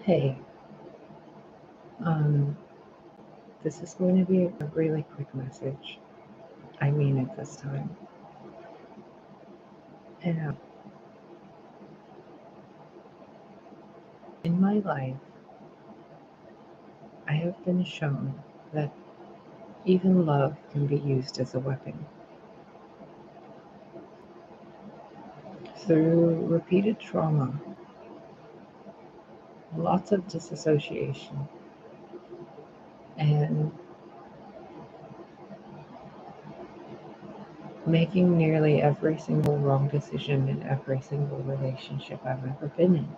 Hey, um, this is going to be a really quick message. I mean it this time. And in my life, I have been shown that even love can be used as a weapon. Through repeated trauma, lots of disassociation, and making nearly every single wrong decision in every single relationship I've ever been in.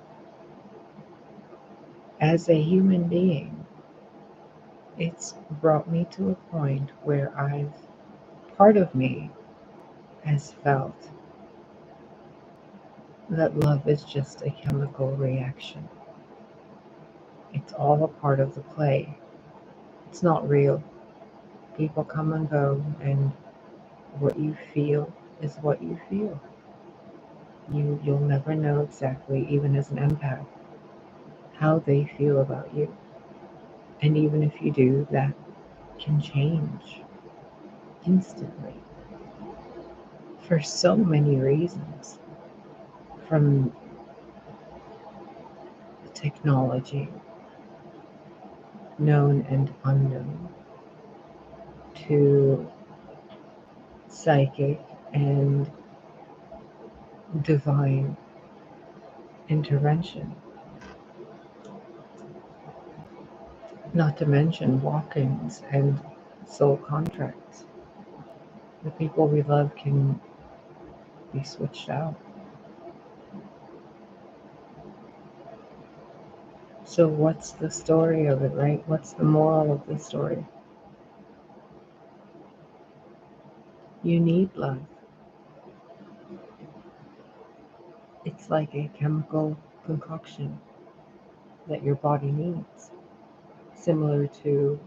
As a human being, it's brought me to a point where part of me has felt that love is just a chemical reaction. It's all a part of the play. It's not real. People come and go, and what you feel is what you feel. You'll never know exactly, even as an empath, how they feel about you. And even if you do, that can change instantly for so many reasons, from technology, known and unknown, to psychic and divine intervention. Not to mention walk-ins and soul contracts. The people we love can be switched out. So what's the story of it, right? What's the moral of the story? You need love. It's like a chemical concoction that your body needs, similar to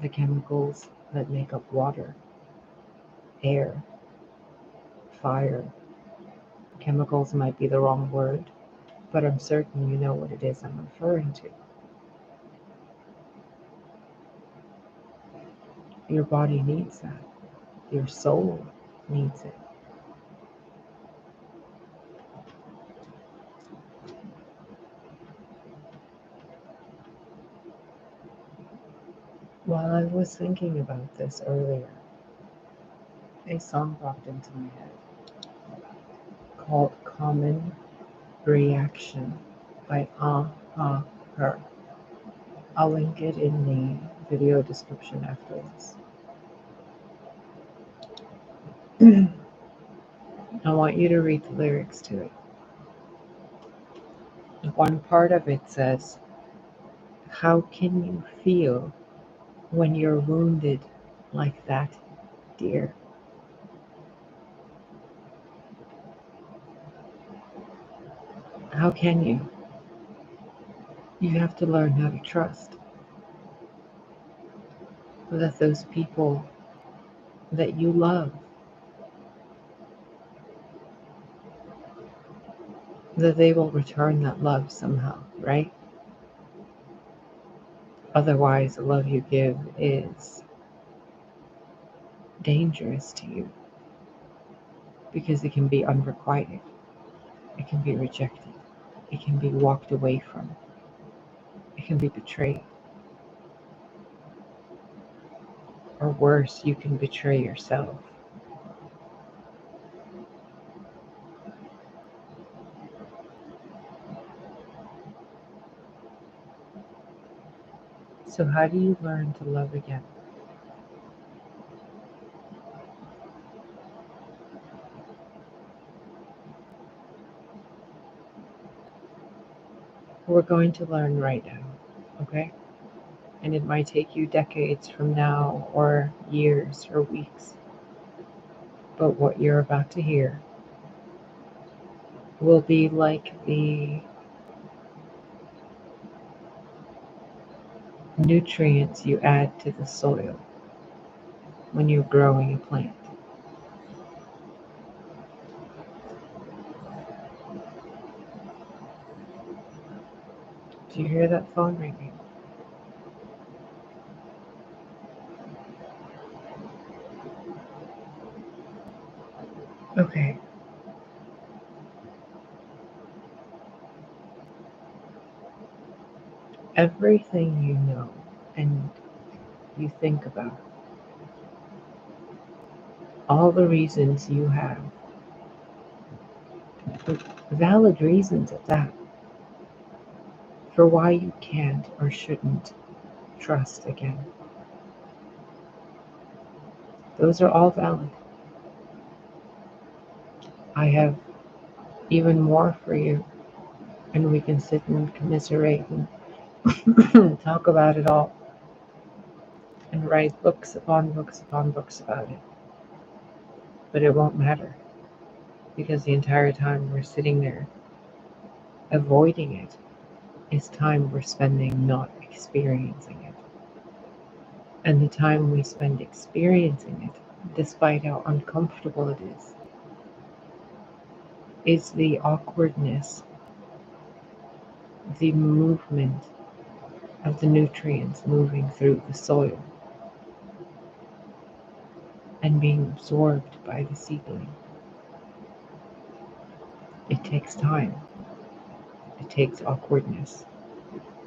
the chemicals that make up water, air, fire. Chemicals might be the wrong word, but I'm certain you know what it is I'm referring to. Your body needs that. Your soul needs it. While I was thinking about this earlier, a song popped into my head called Common Reaction by Her. I'll link it in the video description after this. I want you to read the lyrics to it. One part of it says, "How can you feel when you're wounded like that, dear?" How can you? You have to learn how to trust that those people that you love, that they will return that love somehow, right? Otherwise, the love you give is dangerous to you because it can be unrequited, it can be rejected, it can be walked away from, it can be betrayed. Or worse, you can betray yourself. So how do you learn to love again? We're going to learn right now, okay? And it might take you decades from now, or years, or weeks. But what you're about to hear will be like the nutrients you add to the soil when you're growing a plant. Do you hear that phone ringing? Okay. Everything you know and you think about, all the reasons you have, valid reasons at that, for why you can't or shouldn't trust again. Those are all valid. I have even more for you, and we can sit and commiserate and talk about it all and write books upon books upon books about it. But it won't matter because the entire time we're sitting there avoiding it is time we're spending not experiencing it. And the time we spend experiencing it, despite how uncomfortable it is the awkwardness, the movement of the nutrients moving through the soil and being absorbed by the seedling. It takes time. It takes awkwardness.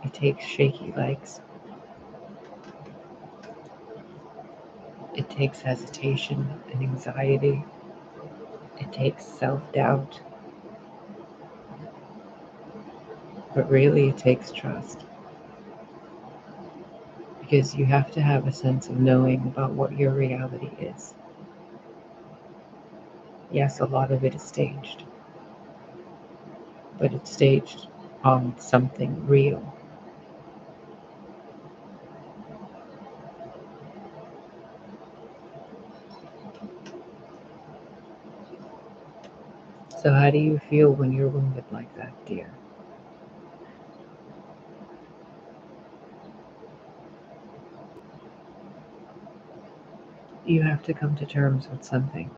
It takes shaky legs. It takes hesitation and anxiety. It takes self-doubt. But really, it takes trust. Because you have to have a sense of knowing about what your reality is. Yes, a lot of it is staged. But it's staged on something real. So how do you feel when you're wounded like that, dear? You have to come to terms with something.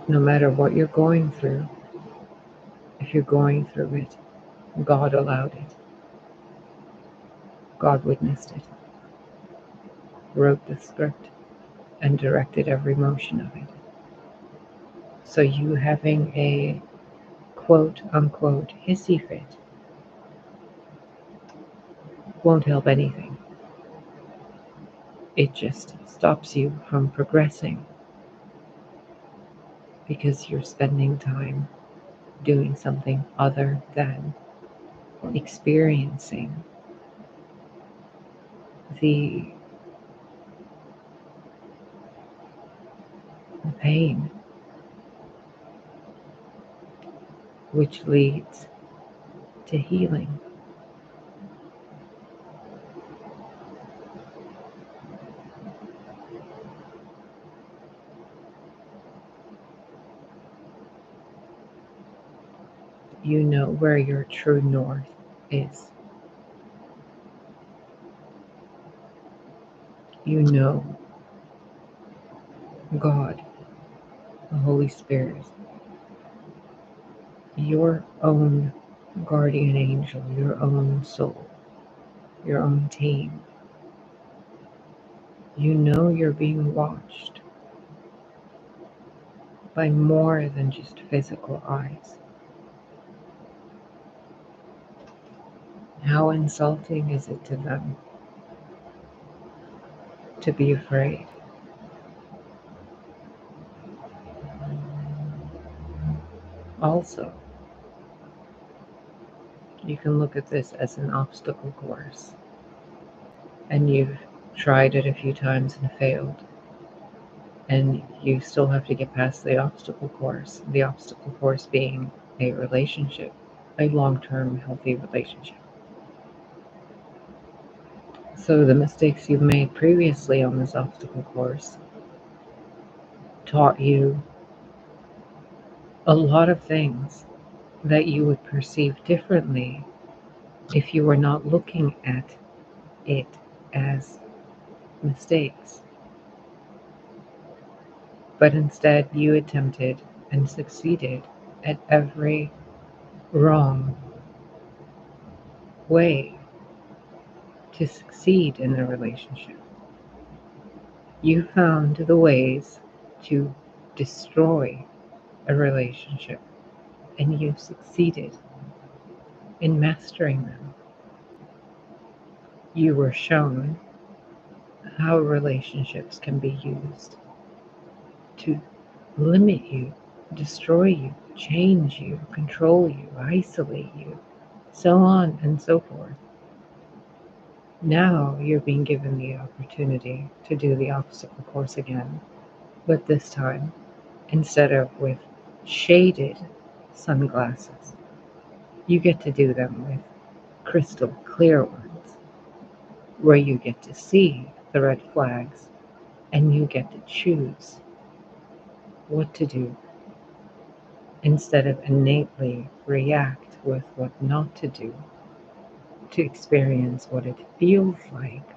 No matter what you're going through, if you're going through it, God allowed it. God witnessed it, wrote the script, and directed every motion of it. So you having a quote unquote hissy fit won't help anything. It just stops you from progressing because you're spending time doing something other than experiencing the pain, which leads to healing. You know where your true north is. You know God, the Holy Spirit, your own guardian angel, your own soul, your own team. You know you're being watched by more than just physical eyes. How insulting is it to them to be afraid? Also, you can look at this as an obstacle course, and you've tried it a few times and failed, and you still have to get past the obstacle course being a relationship, a long-term healthy relationship. So the mistakes you've made previously on this obstacle course taught you a lot of things that you would perceive differently if you were not looking at it as mistakes. But instead, you attempted and succeeded at every wrong way to succeed in a relationship. You found the ways to destroy a relationship, and you succeeded in mastering them. You were shown how relationships can be used to limit you, destroy you, change you, control you, isolate you, so on and so forth. Now you're being given the opportunity to do the obstacle course again, but this time, instead of with shaded sunglasses, you get to do them with crystal clear ones, where you get to see the red flags and you get to choose what to do instead of innately react with what not to do, to experience what it feels like,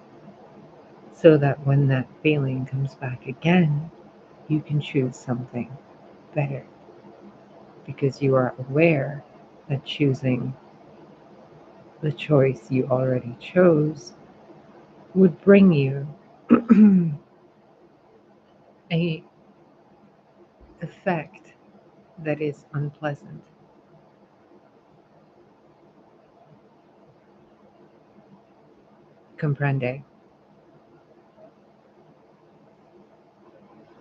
so that when that feeling comes back again, you can choose something better, because you are aware that choosing the choice you already chose would bring you a effect that is unpleasant. Comprende?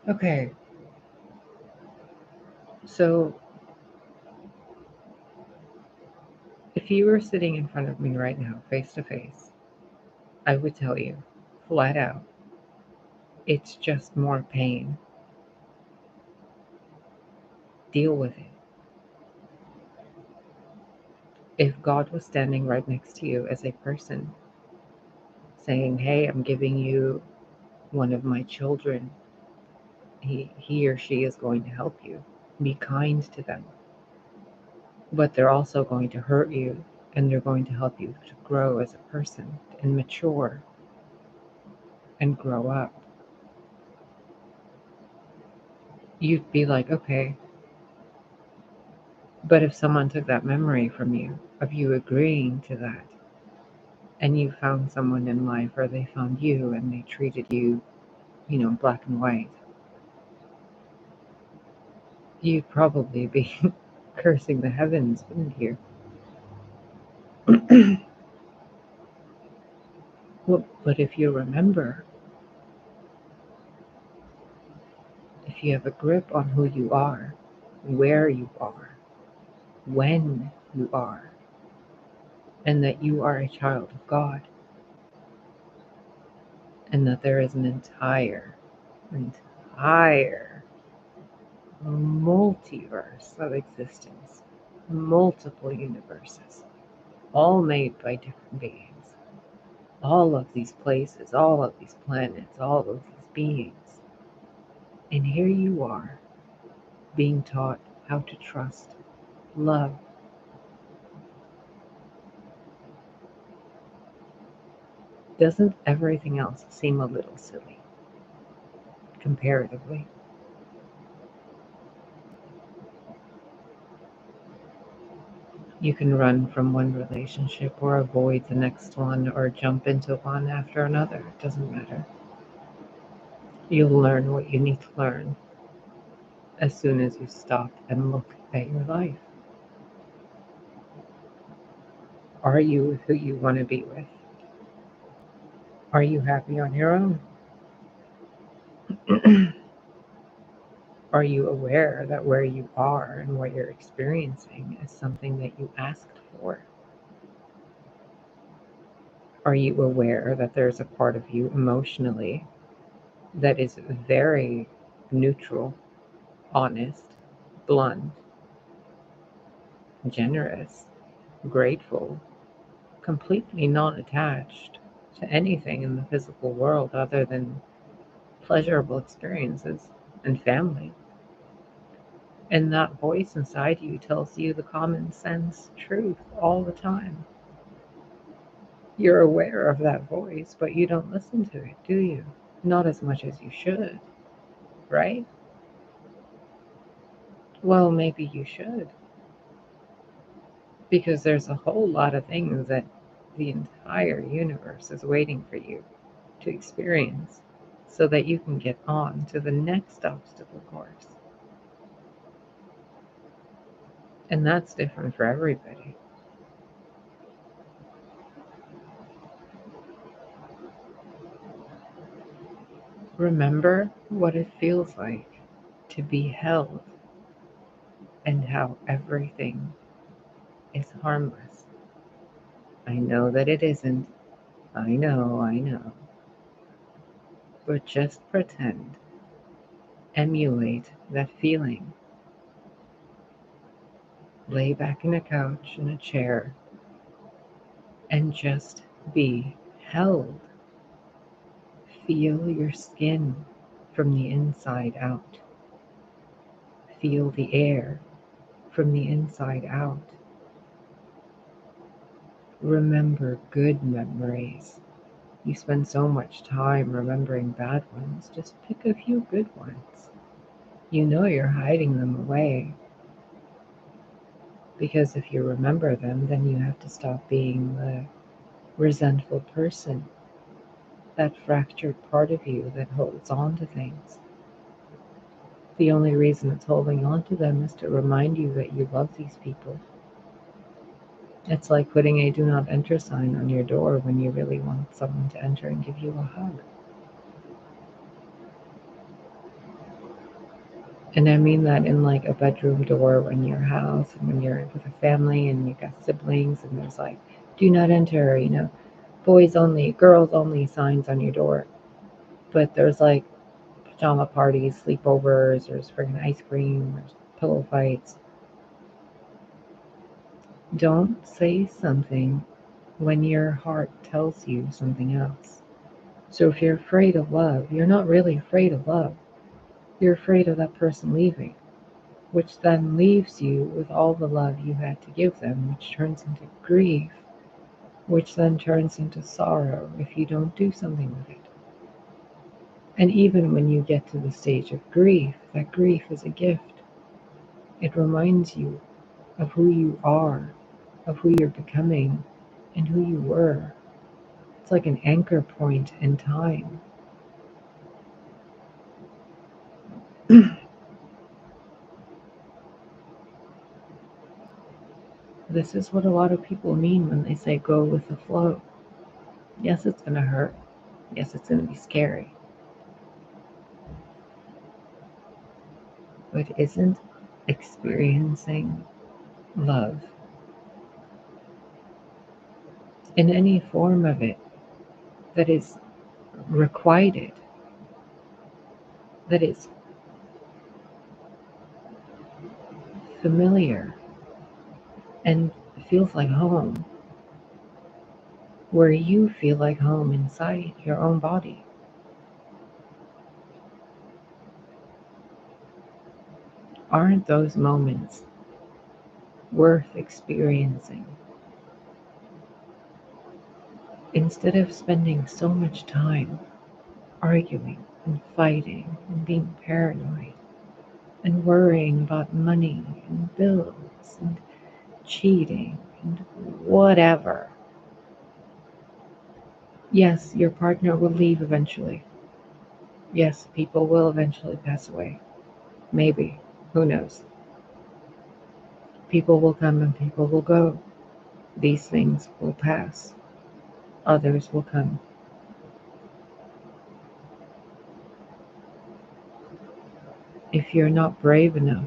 Okay, so if you were sitting in front of me right now, face to face, I would tell you, flat out, it's just more pain. Deal with it. If God was standing right next to you as a person, saying, hey, I'm giving you one of my children, he or she is going to help you. Be kind to them. But they're also going to hurt you, and they're going to help you to grow as a person and mature and grow up. You'd be like, okay, but if someone took that memory from you, of you agreeing to that, and you found someone in life, or they found you and they treated you, black and white, you'd probably be cursing the heavens, wouldn't you? Well, but if you remember, if you have a grip on who you are, where you are, when you are, and that you are a child of God, and that there is an entire multiverse of existence, multiple universes, all made by different beings, all of these places, all of these planets, all of these beings. And here you are, being taught how to trust, love. Doesn't everything else seem a little silly, comparatively? You can run from one relationship or avoid the next one or jump into one after another. It doesn't matter. You'll learn what you need to learn as soon as you stop and look at your life. Are you with who you want to be with? Are you happy on your own? Are you aware that where you are and what you're experiencing is something that you asked for? Are you aware that there's a part of you emotionally that is very neutral, honest, blunt, generous, grateful, completely not attached to anything in the physical world other than pleasurable experiences and family? And that voice inside you tells you the common sense truth all the time. You're aware of that voice, but you don't listen to it, do you? Not as much as you should, right? Well, maybe you should. Because there's a whole lot of things that the entire universe is waiting for you to experience so that you can get on to the next obstacle course. And that's different for everybody. Remember what it feels like to be held and how everything is harmless. I know that it isn't. I know. But just pretend, emulate that feeling. Lay back in a couch, in a chair, and just be held. Feel your skin from the inside out. Feel the air from the inside out. Remember good memories. You spend so much time remembering bad ones. Just pick a few good ones. You know you're hiding them away. Because if you remember them, then you have to stop being the resentful person, that fractured part of you that holds on to things. The only reason it's holding on to them is to remind you that you love these people. It's like putting a do not enter sign on your door when you really want someone to enter and give you a hug. And I mean that in like a bedroom door in your house and when you're with a family and you've got siblings and there's like, do not enter, boys only, girls only signs on your door. But there's like pajama parties, sleepovers, there's friggin' ice cream, there's pillow fights. Don't say something when your heart tells you something else. So if you're afraid of love, you're not really afraid of love. You're afraid of that person leaving, which then leaves you with all the love you had to give them, which turns into grief, which then turns into sorrow if you don't do something with it. And even when you get to the stage of grief, that grief is a gift. It reminds you of who you are, of who you're becoming, and who you were. It's like an anchor point in time. This is what a lot of people mean when they say go with the flow. Yes, it's going to hurt. Yes, it's going to be scary. But isn't experiencing love in any form of it that is requited, that is familiar and feels like home, where you feel like home inside your own body? Aren't those moments worth experiencing? Instead of spending so much time arguing and fighting and being paranoid and worrying about money and bills and cheating and whatever. Yes, your partner will leave eventually. Yes, people will eventually pass away. Maybe. Who knows? People will come and people will go. These things will pass. Others will come. If you're not brave enough,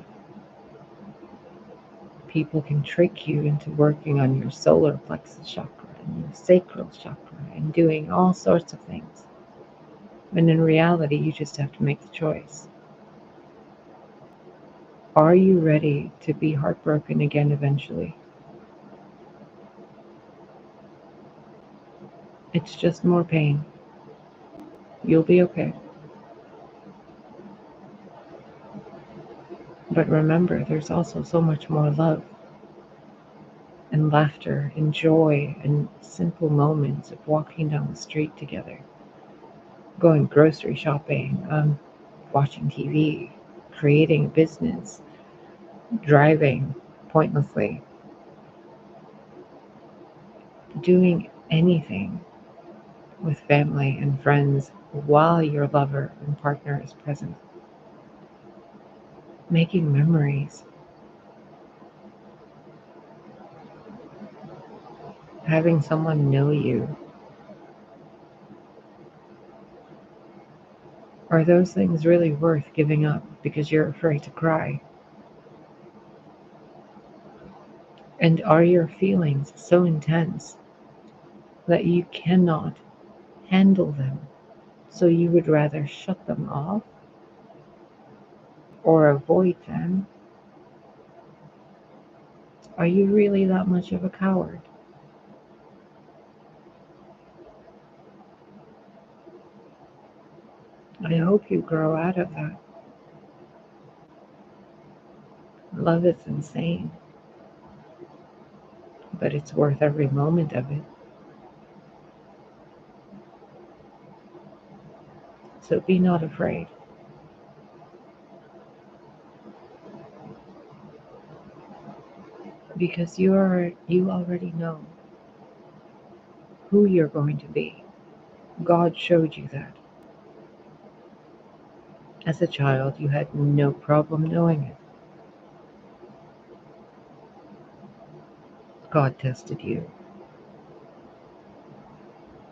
people can trick you into working on your solar plexus chakra and your sacral chakra and doing all sorts of things. When in reality, you just have to make the choice. Are you ready to be heartbroken again eventually? It's just more pain. You'll be okay. But remember, there's also so much more love and laughter and joy and simple moments of walking down the street together, going grocery shopping, watching TV, creating a business, driving pointlessly, doing anything with family and friends while your lover and partner is present, making memories, having someone know you. Are those things really worth giving up because you're afraid to cry? And are your feelings so intense that you cannot handle them, so you would rather shut them off or avoid them? Are you really that much of a coward? I hope you grow out of that. Love is insane, but it's worth every moment of it. So be not afraid, because you already know who you're going to be. God showed you that. As a child, you had no problem knowing it. God tested you.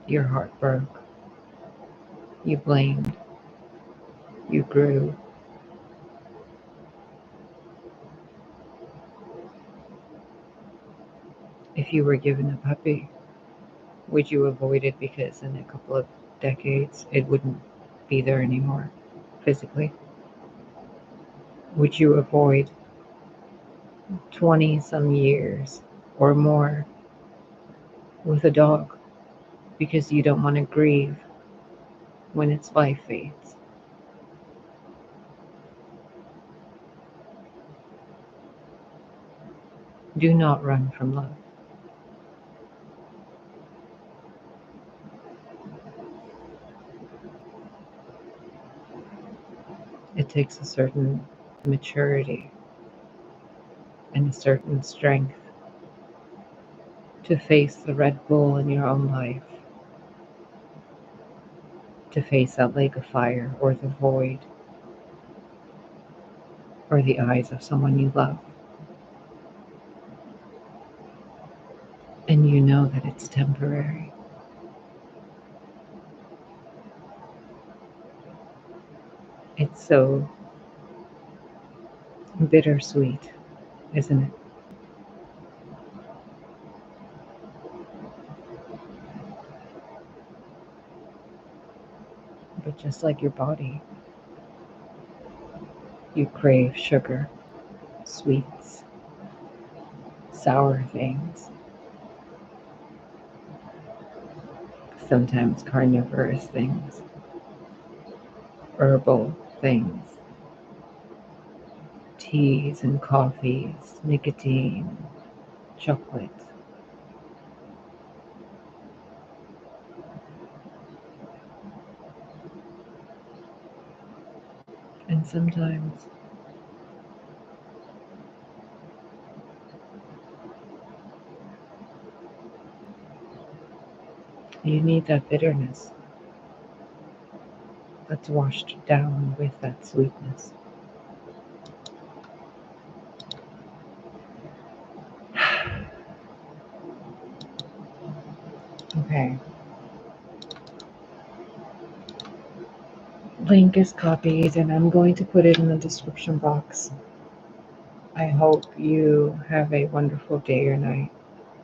Your heart broke. You blamed. You grew. If you were given a puppy, would you avoid it because in a couple of decades it wouldn't be there anymore physically? Would you avoid 20 some years or more with a dog because you don't want to grieve when its life fades? Do not run from love. It takes a certain maturity and a certain strength to face the Red Bull in your own life, to face that lake of fire or the void or the eyes of someone you love. And you know that it's temporary. It's so bittersweet, isn't it? But just like your body, you crave sugar, sweets, sour things, sometimes carnivorous things, herbal things, teas and coffees, nicotine, chocolate. And sometimes you need that bitterness that's washed down with that sweetness. Okay. Link is copied and I'm going to put it in the description box. I hope you have a wonderful day or night.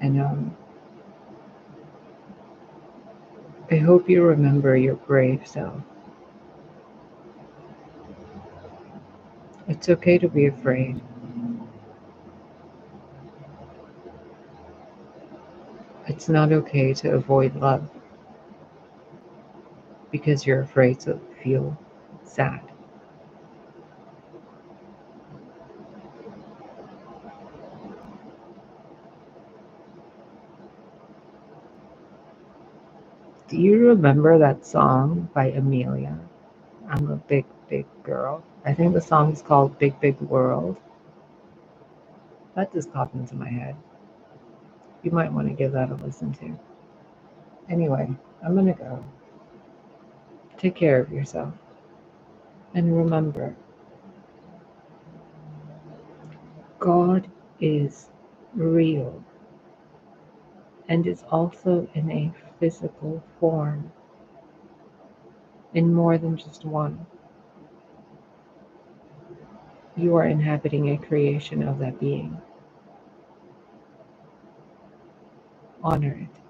And I hope you remember your brave self. It's okay to be afraid. It's not okay to avoid love because you're afraid to feel sad. Do you remember that song by Emilia? I'm a big, big girl. I think the song is called Big, Big World. That just popped into my head. You might want to give that a listen to. Anyway, I'm going to go. Take care of yourself. And remember, God is real and is also in a physical form, in more than just one. You are inhabiting a creation of that being. Honor it.